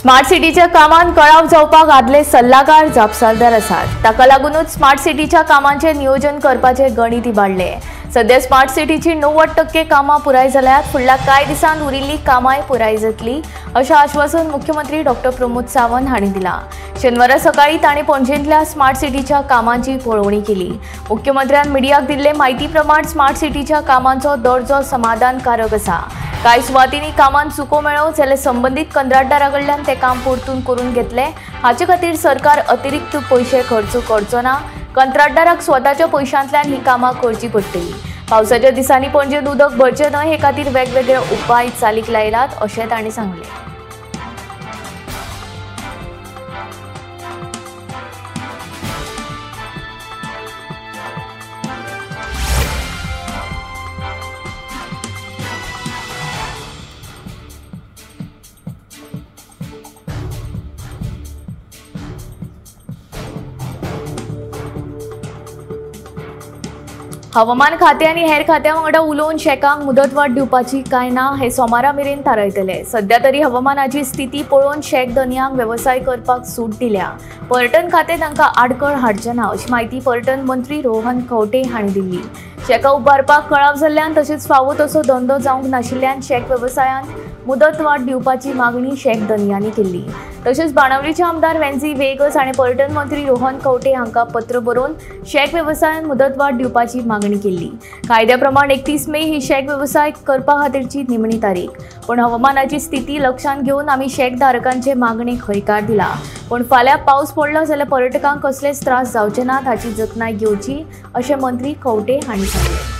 Smart सिटीच्या कामांत कळाव जावपाक आदले सल्लागार जापसालदार आसात। ताका लागूनच स्मार्ट सिटीच्या कामांचे नियोजन करपाचे गणित इबाडले। सध्या स्मार्ट सिटीची 90% कामां पुराय जाल्यात। फुडल्या कांय दिसांत उरिल्ली कामांय पुराय जातली अशें आश्वासन मुख्यमंत्री डॉ. प्रमोद सावंत हांणी दिलां। शेनवारा सकाळी तांणी पणजेंतल्या स्मार्ट सिटीच्या कामांची पळोवणी केली। मुख्यमंत्र्यान मिडियाक दिल्ले म्हायती प्रमाण स्मार्ट सिटीच्या कामांचो दर्जो समाधानकारक आसा। कांय सुवातींनी कामांत चुको मेळ्ळो जाल्यार संबंधीत कंत्राटदारा कडल्यान ते काम परतून करून घेतले। हाचे खातीर सरकार अतिरिक्त पयशे खर्च करचो ना। कंत्राटदाराक स्वताच्या पयशांतल्यान ही कामां करची पडटली। पावसाच्या दिसांनी पणजेंत उदक भरचें न्हय हे खातीर वेगवेगळे उपाय चालीक लायल्यात अशें तांणी सांगलें। हवामान खाते आनी हेर खात्यां वांगडा उलोवन शेकांक मुदतवाड दिवपाची काय ना हे सोमारा मेरेन थारायतले। सध्या तरी हवामानाची स्थिती पळोवन शेक धन्यांक वेवसाय करपाक सूट दिल्या। पर्यटन खातें तांकां आडखळ हाडचें ना अशी माहिती पर्यटन मंत्री रोहन खंवटे हांणी दिली। शेकां उबारपाक कळाव जाल्ल्यान तशेंच फावो तसो धंदो जावंक नाशिल्ल्यान शेक वेवसायांक मुदतवाड दिवपाची मागणी शेक धन्यांनी केल्ली। तशेंच बाणावलीचे आमदार वेंझी वेगस हांणी पर्यटन मंत्री रोहन खंवटे हांकां पत्र बरोवन शेक वेवसायांक मुदतवाड दिवपाची मागणी केल्ली। कायद्या प्रमाण 31 मे ही शेक वेवसाय करपा खातीरची निमणी तारीख। पण हवामानाची स्थिती लक्षांत घेवन आमी शेक धारकांचे मागणेक हयकार दिला। पण फाल्यां पावस पडलो जाल्यार पर्यटकांक कसलेच त्रास जावचे नात हाची जतनाय घेवची अशें मंत्री खंवटे हांणी सांगलें।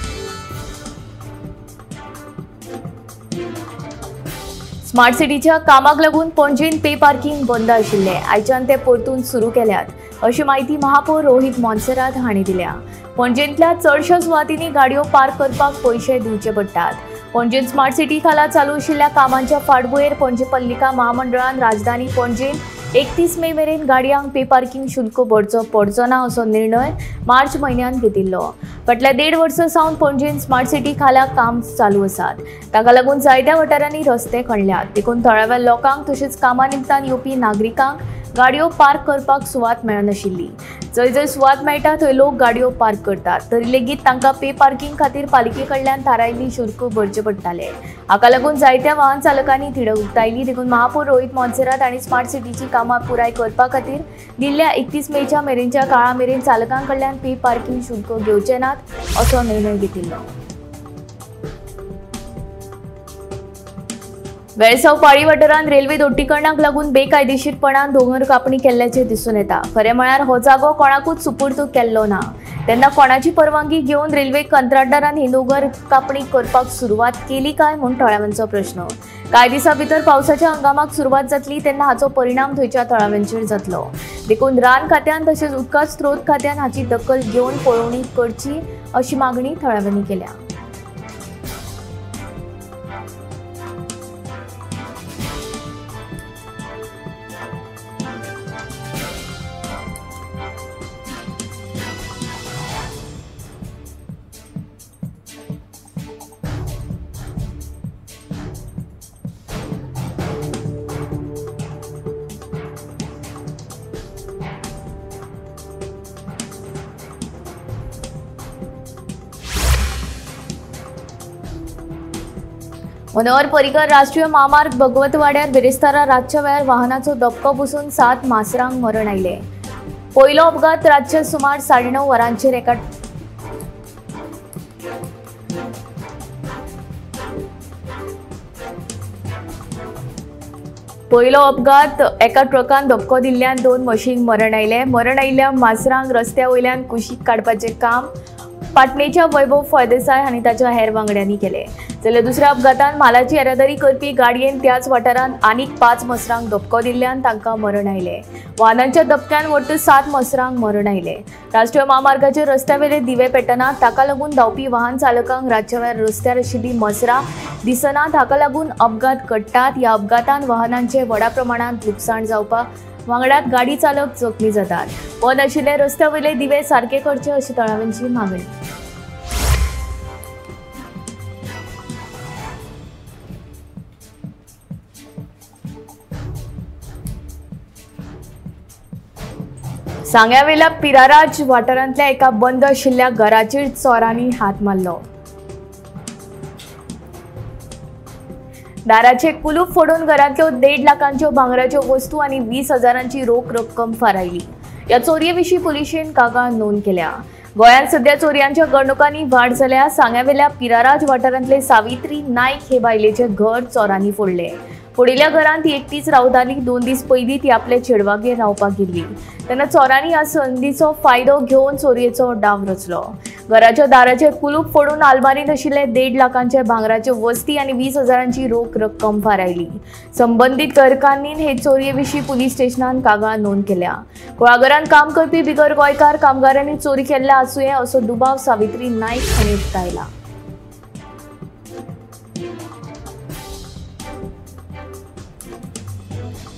स्मार्ट सिटीच्या कामाक लागून पणजेंत पे पार्किंग बंद आशिल्ले आयच्यान ते परतून सुरू केल्यात अशी माहिती महापौर रोहित मोन्सेरात हांणी दिल्या। पणजेंतल्या चडशा सुवातींनी गाडयो पार्क करपाक पयशे दिवचे पडटात। पणजेंत स्मार्ट सिटी खाला चालू आशिल्ल्या कामांच्या फाटभुंयेर पणजे पालिका महामंडळान राजधानी पणजेंत 31 मे मेरेन गाडयांक पे पार्किंग शुल्क भरचो पडचो ना असो निर्णय मार्च म्हयन्यांत घेतिल्लो। फाटल्या 1.5 वर्सां सावन पणजेंत स्मार्ट सिटी खाला काम चालू आसात। ताका लागून जायत्या वाठारांनी रस्ते खणल्यात। देखून थळाव्या लोकांक तशेंच कामा निमतान येवपी नागरिकांक गाडयो पार्क करपाक सुवात मेळनाशिल्ली। जंय जंय सुवात मेळटा थंय लोक गाडयो पार्क करतात। तरी लेगीत तांकां पे पार्किंग खातीर पालिके कडल्यान थारायिल्ली शुल्क भरचे पडटाले। हाका लागून जायत्या वाहन चालकांनी तिडक उक्तायली। देखून महापौर रोहित मोन्सेरात हांणी स्मार्ट सिटीची कामां पुराय करपा खातीर दिल्ल्या 31 मेच्या मेरेनच्या काळा मेरेन चालकां कडल्यान पे पार्किंग शुल्क घेवचे नात असो निर्णय घेतिल्लो। वेळसाव पाळी वाठारांत रेल्वे दोट्टीकरणाक लागून बेकायदेशीरपणान दोंगर कापणी केल्ल्याचे दिसून येता। खरें म्हळ्यार हो जागो कोणाकूच सुपूर्द केल्लो ना। तेन्ना कोणाची परवानगी घेवन रेल्वे कंत्राटदारान ही दोंगर कापणी करपाक सुरवात केली काय म्हूण थळाव्यांचो प्रश्न। कांय दिसां भितर पावसाच्या हंगामाक सुरवात जातली तेन्ना हाचो परिणाम थंयच्या थळाव्यांचेर जातलो। देखून रान खात्यान तशेंच उदका स्त्रोत खात्यान हाची दखल घेवन पळोवणी करची अशी मागणी थळाव्यांनी केल्या। मनोहर पर्रीकर राष्ट्रीय महामार्ग भगवतवाड्यार बिरेस्तारा रातच्या वेळार वाहनाचो धपको बसून 7 मासरांक मरण आयले। पयलो अपघात रातचे सुमार 9:30 वरांचेर एका ट्रकान धपको दिल्ल्यान 2 म्हशींक मरण आयले। मरण आयिल्ल्या मासरांक रस्त्या वयल्यान कुशीक काडपाचें काम पाटणेच्या वैभव फळदेसाय हांणी ताच्या हेर वांगड्यांनी केले। जाल्यार दुसऱ्या अपघातान म्हालाची येरादारी करपी गाडयेन त्याच वाठारांत आनीक 5 मसरांक धपको दिल्ल्यान तांकां मरण आयले। वाहनांच्या धपक्यान वट्ट 7 मसरांक मरण आयले। राष्ट्रीय महामार्गाचेर रस्त्यावेले दिवे पेटनात। ताका लागून धांवपी वाहन चालकांक रातच्या वेळार रस्त्यार आशिल्लीं मसरां दिसनात। हाका लागून अपघात घडटात। ह्या अपघातान वाहनांचे व्हडा प्रमाणांत लुकसाण जावपाक वांगडात गाडी चालक जखमी जातात। बंद आशिल्ले रस्त्यावयले दिवे सारके करचे अशी तळाव्यांची मागणी। सांग्यावेल्या पिराराज वाठारांतल्या एका बंद आशिल्ल्या घराचेर चोरांनी हात मारलो. दाराचे कुलूप फोडून घरांतल्यो 1.5 लाखांच्यो भांगराच्यो वस्तू आनी 20,000ची रोख रक्कम फारायली. या चोरयेविशीं पुलिशेन कागाळ नोंद केल्या. गोंयांत सध्या चोरयांच्या घडणुकांनी वाड जाल्या. सांग्यावेल्या पिराराज वाठारांतले सावित्री नायक हे बायलेचे घर चोरांनी फोडले. फोडिल्ल्या घरांत ती एकटीच रावताली. 2 दीस पयलीं ती आपल्या चेडवागेर रावपाक गेल्ली तेन्ना चोरांनी ह्या संदीचो फायदो घेवन चोरयेचो डाव रचलो. घराच्या दाराचे कुलूप फोडून आलमारींत आशिल्ले 1.5 लाखांचे भांगराच्यो वस्ती आनी 20,000ची रोख रक्कम फारायली. संबंदीत घरकान्नीन हे चोरयेविशीं पुलीस स्टेशनांत कागाळ नोंद केल्या. कुळागरांत काम करपी बिगर गोंयकार कामगारांनी चोरी केल्ल्या आसुये असो दुबाव सावित्री नायक हांणी उक्तायला.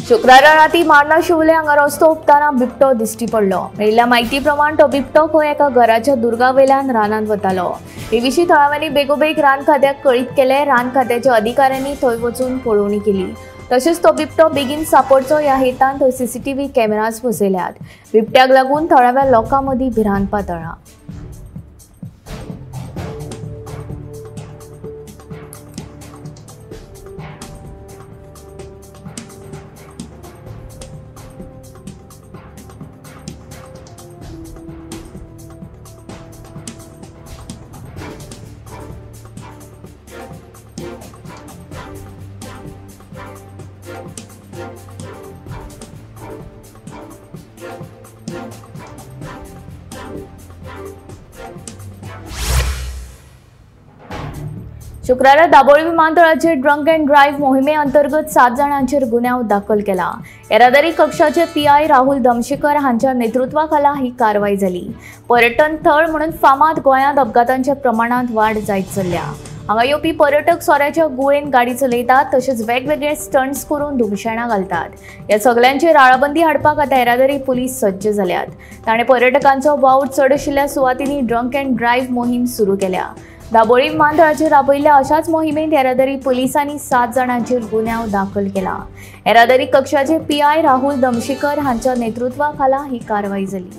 शुक्रारा राती मार्ना शिवले हांगा रस्तो उपताना बिबटो दिश्टी पडलो. मेळिल्ल्या म्हायती प्रमाण तो बिबटो खंय एका घराच्या दुर्गावेल्यान रानांत वतालो. हे विशीं थळाव्यांनी बेगोबेग रान खात्याक कळीत केले. रान खात्याच्या अधिकाऱ्यांनी थंय वचून पळोवणी केली. तशेंच तो बिबटो बेगीन सांपडचो ह्या हेतान थंय CCTV कॅमेराज बसयल्यात. बिबट्याक लागून थळाव्या लोकां मदीं भिरांत पातळ्ळा. शुक्रारा दाबोळी विमानतळाचेर ड्रंक अँड ड्रायव्ह मोहिमे अंतर्गत 7 जाणांचेर गुन्यांव दाखल केला. येरादारी कक्षाचे PI राहुल दमशेकर हांच्या नेतृत्वाखाला ही कारवाई जाली. पर्यटन थळ म्हणून फामाद गोंयांत अपघातांच्या प्रमाणांत वाड जायत चल्ल्या. हांगा येवपी पर्यटक सोऱ्याच्या गुळेन गाडी चलयतात तशेंच वेगवेगळे स्टंट्स करून धुमशेणां घालतात. ह्या सगळ्यांचेर आळाबंदी हाडपाक आतां येरादारी पुलीस सज्ज जाल्यात. ताणें पर्यटकांचो वावड चड आशिल्ल्या सुवातींनी ड्रंक अँड ड्रायव्ह मोहीम सुरू केल्या. दाबोळी विमानतळाचेर राबयिल्ल्या अशाच मोहिमेंत येरादारी पुलिसांनी 7 जाणांचेर गुन्यांव दाखल केला. येरादारी कक्षाचे PI राहुल दमशेकर हांच्या नेतृत्वाखाला ही कारवाई जाली.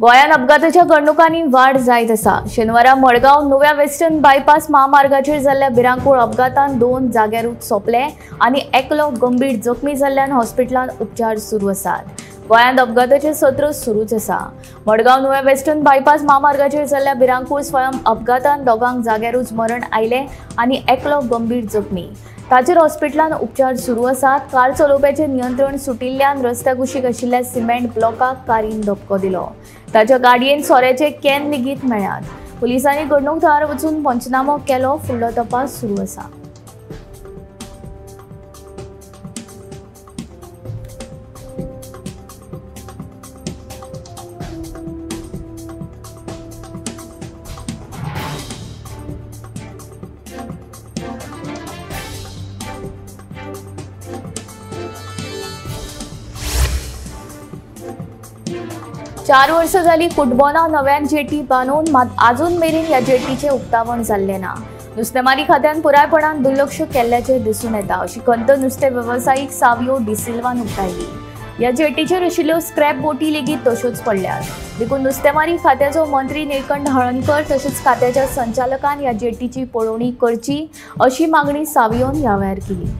गोंयांत अपघाताच्या घडणुकांनी वाड जायत आसा. शेनवारा मडगांव नुव्या वेस्टर्न बायपास महामार्गाचेर जाल्ल्या भिरांकूळ अपघातांत 2 जाग्यारूच सोंपले आनी एकलो गंभीर जखमी जाल्ल्यान हॉस्पिटलांत उपचार सुरू आसात. गोंयांत अपघाताचें सत्र सुरूच आसा. मडगांव नुव्या वेस्टर्न बायपास महामार्गाचेर जाल्ल्या भिरांकूळ स्वयं अपघातांत दोगांक जाग्यारूच मरण आयले आनी एकलो गंभीर जखमी. ताचेर हॉस्पिटलांत उपचार सुरू आसात. कार चलोवप्याचें नियंत्रण सुटिल्ल्यान रस्त्या कुशीक आशिल्ल्या सिमेंट ब्लॉकाक कारीन धपको दिलो. ताच्या गाडयेन सोऱ्याचे कॅन लेगीत मेळ्ळ्यात. पुलिसांनी घडणूक थळार वचून पंचनामो केलो. फुडलो तपास सुरू आसा. चार वर्ष जाली कुटबोना नव्यान जेटी बांदून मात अजून मेरेन ह्या जेटीचे उक्तावण जाल्ले ना. नुस्तेमारी खात्यान पुरायपणान दुर्लक्ष केल्ल्याचे दिसून येता अशी खंत नुस्तें वेवसायीक सावियो डिसिल्वान उक्तायली. ह्या जेटीचेर आशिल्ल्यो स्क्रॅप बोटी लेगीत तश्योच पडल्यात. देखून नुस्तेमारी खात्याचो मंत्री निळकंठ हळर्णकर तशेंच खात्याच्या संचालकान ह्या जेटीची पळोवणी करची अशी मागणी सावियोन ह्या वेळार केली.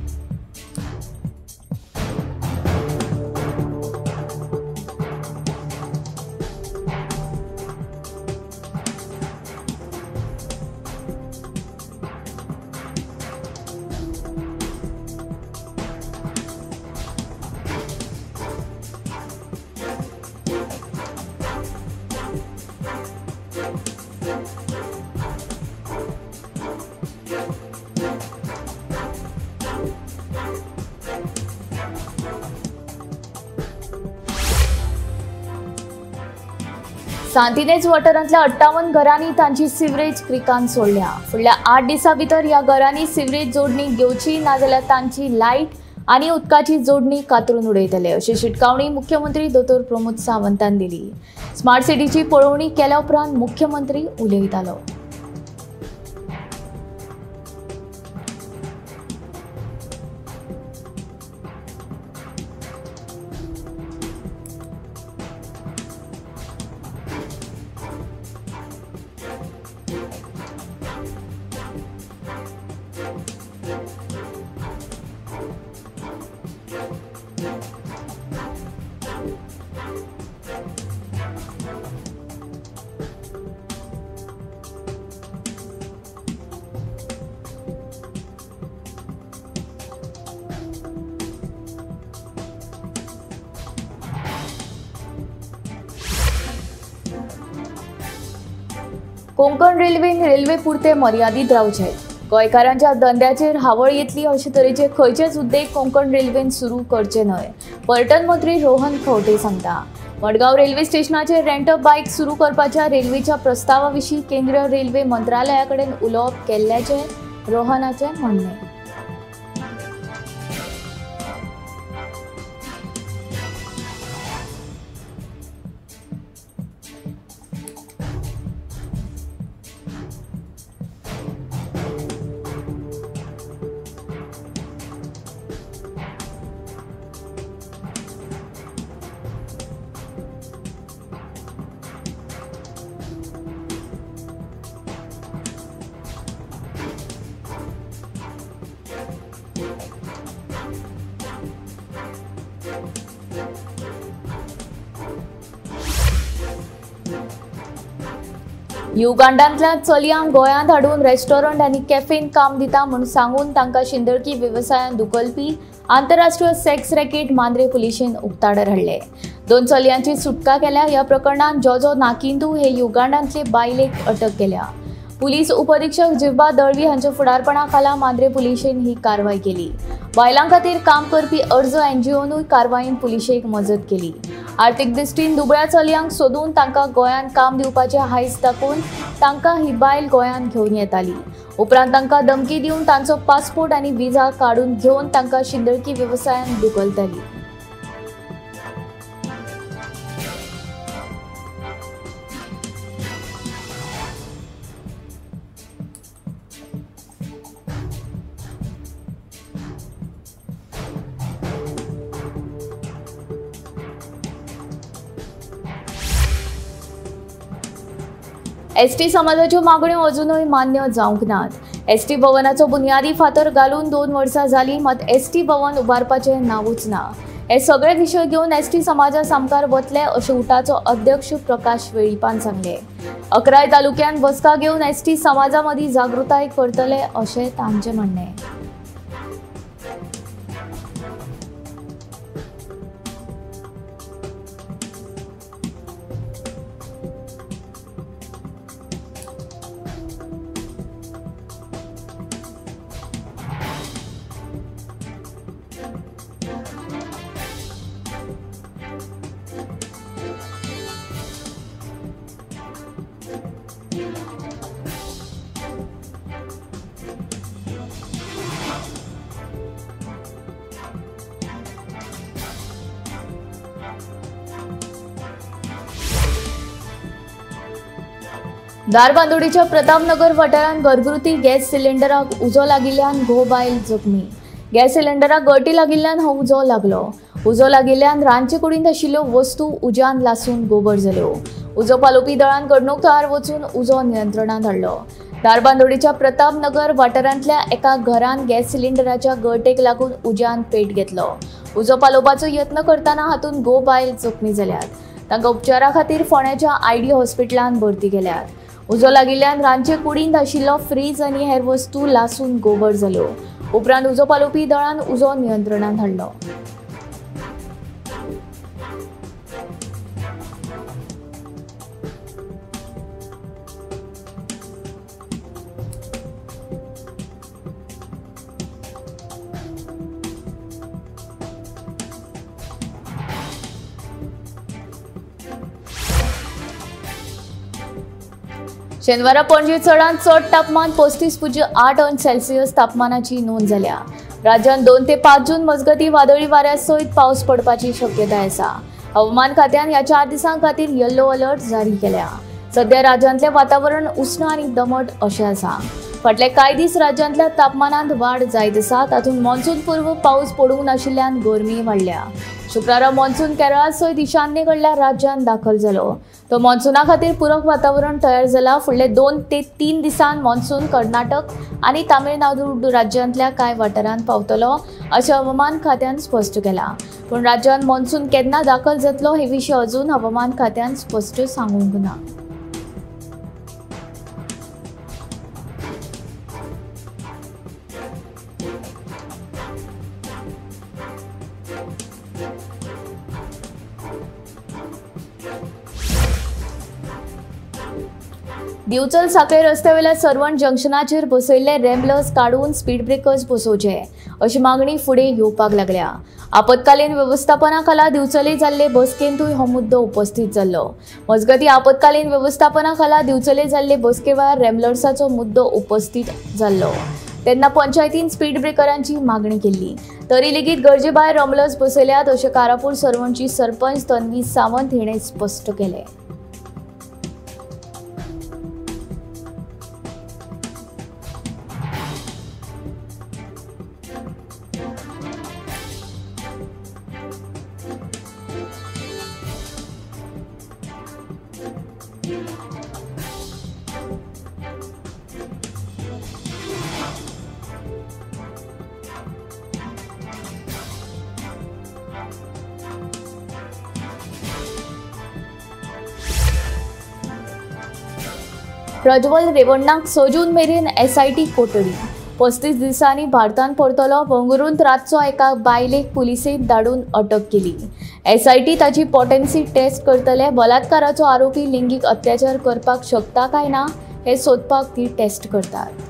सांतिनेज वाठारांतल्या 58 घरांनी तांची सिवरेज क्रिकान सोडल्या। फुडल्या 8 दिसां भितर ह्या घरांनी सिवरेज जोडणी घेवची नाजाल्यार तांची लायट आनी उदकाची जोडणी कातरून उडयतले अशी शिटकावणी मुख्यमंत्री दोतोर प्रमोद सावंतान दिली। स्मार्ट सिटीची पळोवणी केल्या उपरांत मुख्यमंत्री उलयतालो। कोंकण रेल्वेन रेल्वे पुरते मर्यादीत रावचे। गोंयकारांच्या धंद्याचेर हावळ येतली अशे तरेचे खंयचेच उद्देग कोंकण रेल्वेन सुरू करचे न्हय, पर्यटन मंत्री रोहन खंवटे सांगता। मडगांव रेल्वे स्टेशनाचेर रेंट बायक सुरू करपाच्या रेल्वेच्या प्रस्तावा विशीं केंद्रीय रेल्वे मंत्रालया कडेन उलोवप केल्ल्याचे रोहनाचे म्हणणे। युगांडांतल्या चलयांक गोंयांत हाडून रेस्टॉरंट आनी कॅफेन काम दिता म्हूण सांगून तांकां शिंदळकी वेवसायांत धुकलपी आंतरराष्ट्रीय सेक्स रॅकेट मांद्रे पुलिशेन उक्ताडार हाडले। 2 चलयांची सुटका केल्या। ह्या प्रकरणात जोजो नाकिंदू हे युगांडांतले बायलेक अटक केल्या। पुलीस उपअधीक्षक जिव्बा दळवी हांच्या फुडारपणा खाला मांद्रे पुलिशेन ही कारवाय केली। बायलां खातीर काम करपी अर्ज एनजीओनूय कारवायेन पुलिशेक मजत केली। आर्थीक दृश्टीन दुबळ्या चलयांक सोदून तांकां गोंयांत काम दिवपाचे हायस दाखोवन तांकां ही बायल गोंयांत घेवन येताली। उपरांत तांकां धमकी दिवन तांचो पासपोर्ट आनी विजा काडून घेवन तांकां शिंदळकी वेवसायांत धुकलताली। एसटी समाजाच्यो मागण्यो अजूनय मान्य जावंक नात। एसटी भवनाचो बुन्यादी फातर घालून 2 वर्सां जाली, मात एसटी भवन उबारपाचें नांवूच ना। हे सगळे विशय घेवन एसटी समाजा सामकार वतले अशें उठाचो अध्यक्ष प्रकाश वेळीपान सांगले। 11 तालुक्यांत बसका घेवन एसटी समाजा मदीं जागृताय करतले अशें तांचें म्हणणें। दारबांदोडीच्या प्रतापनगर वाठारांत घरगुती गॅस सिलिंडराक उजो लागिल्ल्यान घोव बायल जखमी। गॅस सिलिंडराक गळटी लागिल्ल्यान हो उजो लागलो। उजो लागिल्ल्यान रांदचे कुडींत आशिल्ल्यो वस्तू उज्यान लासून गोबर जाल्यो। उजो पालोवपी दळान घडणूक थळार वचून उजो नियंत्रणांत हाडलो। दारबांदोडीच्या प्रतापनगर वाठारांतल्या एका घरांत गॅस सिलिंडराच्या गळटेक लागून उज्यान पेट घेतलो। उजो पालोवपाचो यत्न करतना हातूंत घोव बायल जखमी जाल्यात। तांकां उपचारा खातीर फोंड्याच्या आयडी हॉस्पिटलांत भरती केल्यात। उजो लागिल्ल्यान रांदचे कुडींत आशिल्लो फ्रीज आनी हेर वस्तू लासून गोबर जाल्यो। उपरांत उजो पालोवपी दळान उजो नियंत्रणांत हाडलो। शेनवारा पणजी चडांत चड तापमान 35.8 तापमानाची नोंद जाल्या। राज्यात 2 ते 5 जून मजगती वादळी वाऱ्या सयत पावस पडपाची शक्यताय आसा। हवामान खात्यान ह्या 4 दिसां खातीर येल्लो अलर्ट जारी केल्या। सध्या राज्यांतले वातावरण उष्ण आनी दमट अशें आसा। फाटले कांय दीस राज्यांतल्या तापमानांत वाड जायत आसा, तातूंत मॉन्सून पूर्व पावस पडूंक नाशिल्ल्यान गरमी वाडल्या। शुक्रारा मॉन्सून केरळा सयत ईशान्येकडल्या राज्यांत दाखल जालो। तो मॉन्सूना खातीर पूरक वातावरण तयार जाला। फुडले 2 ते 3 दिसांत मॉन्सून कर्नाटक आनी तामिळनाडू राज्यांतल्या कांय वाठारांत पावतलो अशें हवामान खात्यान स्पश्ट केलां। पूण राज्यांत मॉन्सून केन्ना दाखल जातलो हे विशीं अजून हवामान खात्यान स्पश्ट सांगूंक ना। दिवचल साखळे रस्त्यावेल्या सरवण जंक्शनाचेर बसयल्ले रॅम्बलर्स काडून स्पीड ब्रेकर्स बसोवचे अशी मागणी फुडें येवपाक लागल्या। आपतकालीन व्यवस्थापना खाला दिवचले जाल्ले बसकेंतूय हो मुद्दो उपस्थित जाल्लो। मजगती आपतकालीन व्यवस्थापना खाला दिवचले जाल्ले बसके वेळार रॅम्बलर्साचो मुद्दो उपस्थित जाल्लो तेन्ना पंचायतीन स्पीड ब्रेकरांची मागणी केल्ली। तरी लेगीत गरजे भायर रॅम्बलर्स बसयल्यात अशें कारापूर सरवणची सरपंच तन्वी सावंत हिणें स्पश्ट केलें। प्रज्वल रेवण्णाक 6 जून मेरेन SIT कोठडी। 35 दिसांनी भारतांत परतलो। बंगळुरूंत रातचो एका बायलेक पुलिसेन धाडून अटक केली। SIT ताची पोटेन्सी टेस्ट करतले। बलात्काराचो आरोपी लिंगीक अत्याचार करपाक शकता काय ना हे सोदपाक ती टेस्ट करतात।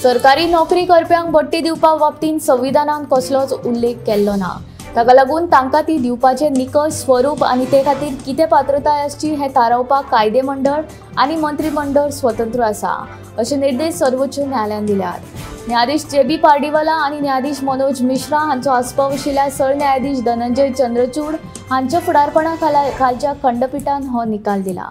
सरकारी नोकरी करप्यांक बडटी दिवपा बाबतींत संविधानान कसलोच उल्लेख केल्लो ना। ताका लागून तांकां ती दिवपाचे निकश, स्वरूप आनी ते खातीर कितें पात्रताय आसची हें थारावपाक कायदे मंडळ आनी मंत्रिमंडळ स्वतंत्र आसा अशे निर्देश सर्वोच्च न्यायालयान दिल्यात। न्यायाधीश JB पार्डीवाला आनी न्यायाधीश मनोज मिश्रा हांचो आस्पाव आशिल्ल्या सरन्यायाधीश धनंजय चंद्रचूड हांच्या फुडारपणा खालच्या खंडपीठान हो निकाल दिला।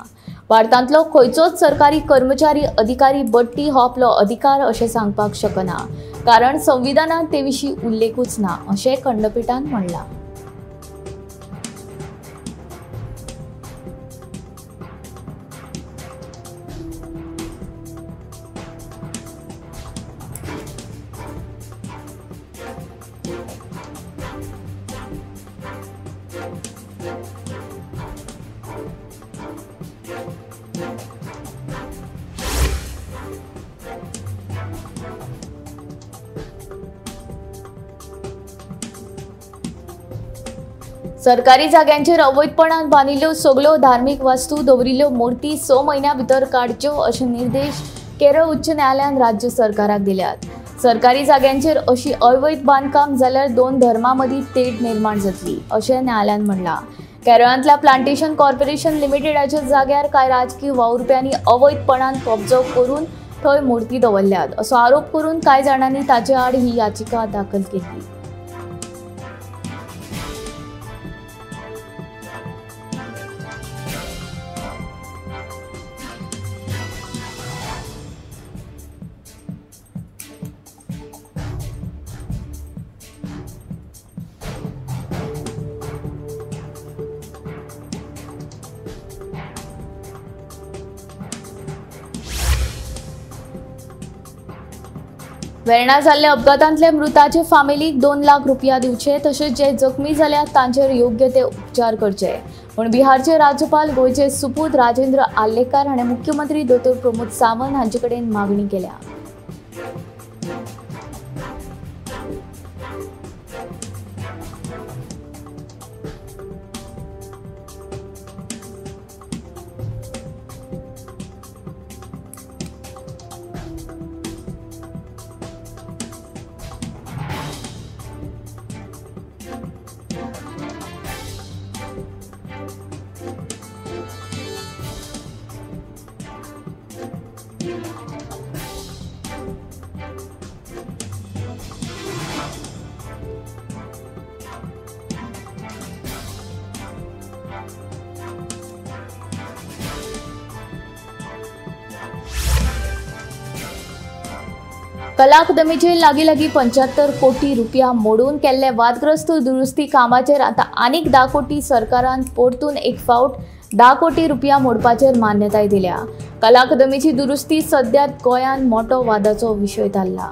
भारतांतलो खंयचोच सरकारी कर्मचारी अधिकारी बडटी हो आपलो अधिकार अशें सांगपाक शकना, कारण संविधानांत ते विशीं उल्लेखूच ना अशें खंडपीठान म्हणलां। सरकारी जाग्यांचेर अवैधपणान बांदिल्ल्यो सगळ्यो धार्मीक वास्तू दवरिल्ल्यो मूर्ती 6 म्हयन्यां भितर काडच्यो अशे निर्देश केरळ उच्च न्यायालयान राज्य सरकाराक दिल्यात। सरकारी जाग्यांचेर अशी अवैध बांदकाम जाल्यार 2 धर्मां मदीं तेड निर्माण जातली अशें न्यायालयान म्हणलां। केरळांतल्या प्लांटेशन कॉर्पोरेशन लिमिटेडाच्या जाग्यार कांय राजकीय वावुरप्यांनी अवैधपणान कब्जो करून थंय मूर्ती दवरल्यात असो आरोप करून कांय जाणांनी ताचे आड ही याचिका दाखल केली। वेर्णा जाल्ल्या अपघातांतले मृताचे फामिलीक 2 लाख रुपया दिवचे तशेंच जे जखमी जाल्यात तांचेर योग्य ते उपचार करचे म्हूण बिहारचे राज्यपाल गोयचे सुपूत राजेंद्र आर्लेकर हाणें मुख्यमंत्री दोतोर प्रमोद सावंत हांचे कडेन मागणी केल्या. कला अकादमीचे लागीं 75 कोटी रुपया मोडून केल्ले वादग्रस्त दुरुस्ती कामाचेर आता आनीक 10 कोटी सरकारान परतून एक फावट 10 कोटी रुपया मोडपाचेर मान्यताय दिल्या. कला अकादमीची दुरुस्ती सद्याक गोंयांत मोठो वादाचो विशय थारला.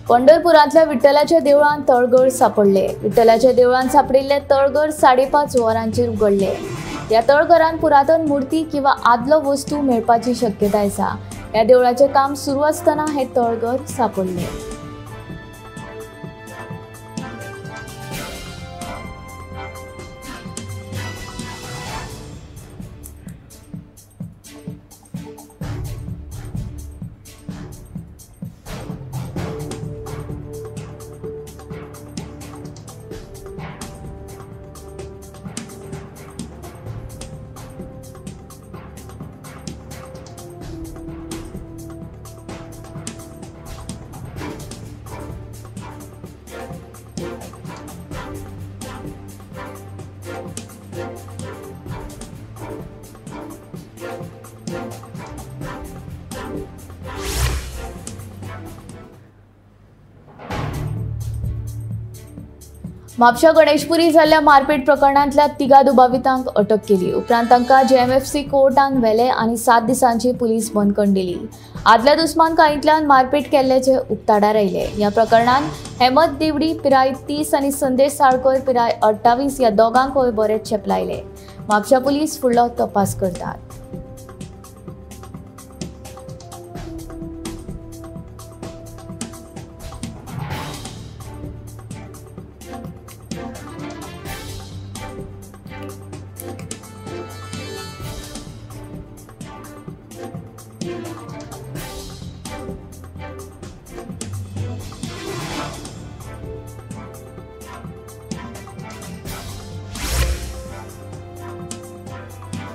पंढरपुरांतल्या विठ्ठलाच्या देवळान तळघर सापडले. विठ्ठलाच्या देवळान सापडिल्ले तळघर 5.5 वरांचेर उगडले. ह्या तळघरान पुरातन मूर्ती किंवा आदलो वस्तू मेळपाची शक्यताय आसा. ह्या देवळाचे काम सुरू आसतना हे तळघर सापडले. म्हापशा गणेशपुरी जाल्ल्या मारपेट प्रकरणांतल्या 3 दुबावितांक अटक केली. उपरांत तांकां JMFC कोर्टान व्हेले आनी 7 दिसांची पुलीस बंदखण दिली. आदल्या दुस्मान काळींतल्यान मारपेट केल्ल्याचे उक्ताडार आयले. ह्या प्रकरणान हेमंत दिवडी पिराय 30 आनी संदेश साळकर पिराय 28 ह्या दोगांकय बरेच छेप लायले. म्हापशा पुलीस फुडलो तपास करतात.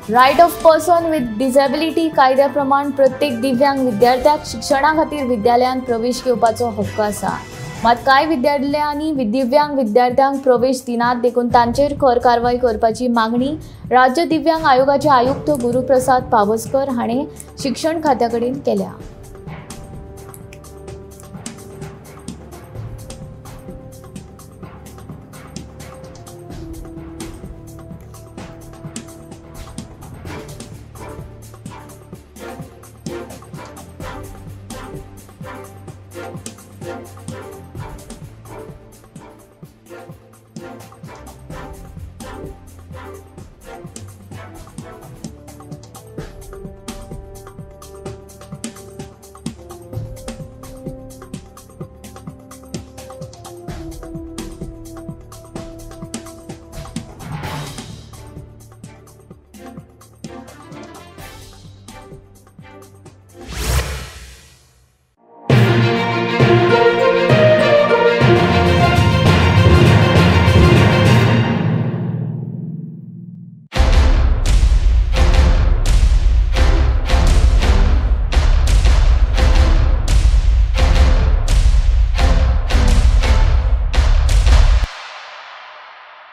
Right of person with disability कायद्याप्रमाण प्रत्येक दिव्यांग विद्यार्थ्याक शिक्षणा खातीर विद्यालयांत प्रवेश घेवपाचो हक्क आसा. मात कांय विद्यालयांनी दिव्यांग विद्यार्थ्यांक प्रवेश दिनात देखून तांचेर खर कारवाय करपाची मागणी राज्य दिव्यांग आयोगाचे आयुक्त गुरुप्रसाद पावसकर हाणें शिक्षण खात्या कडेन केल्या.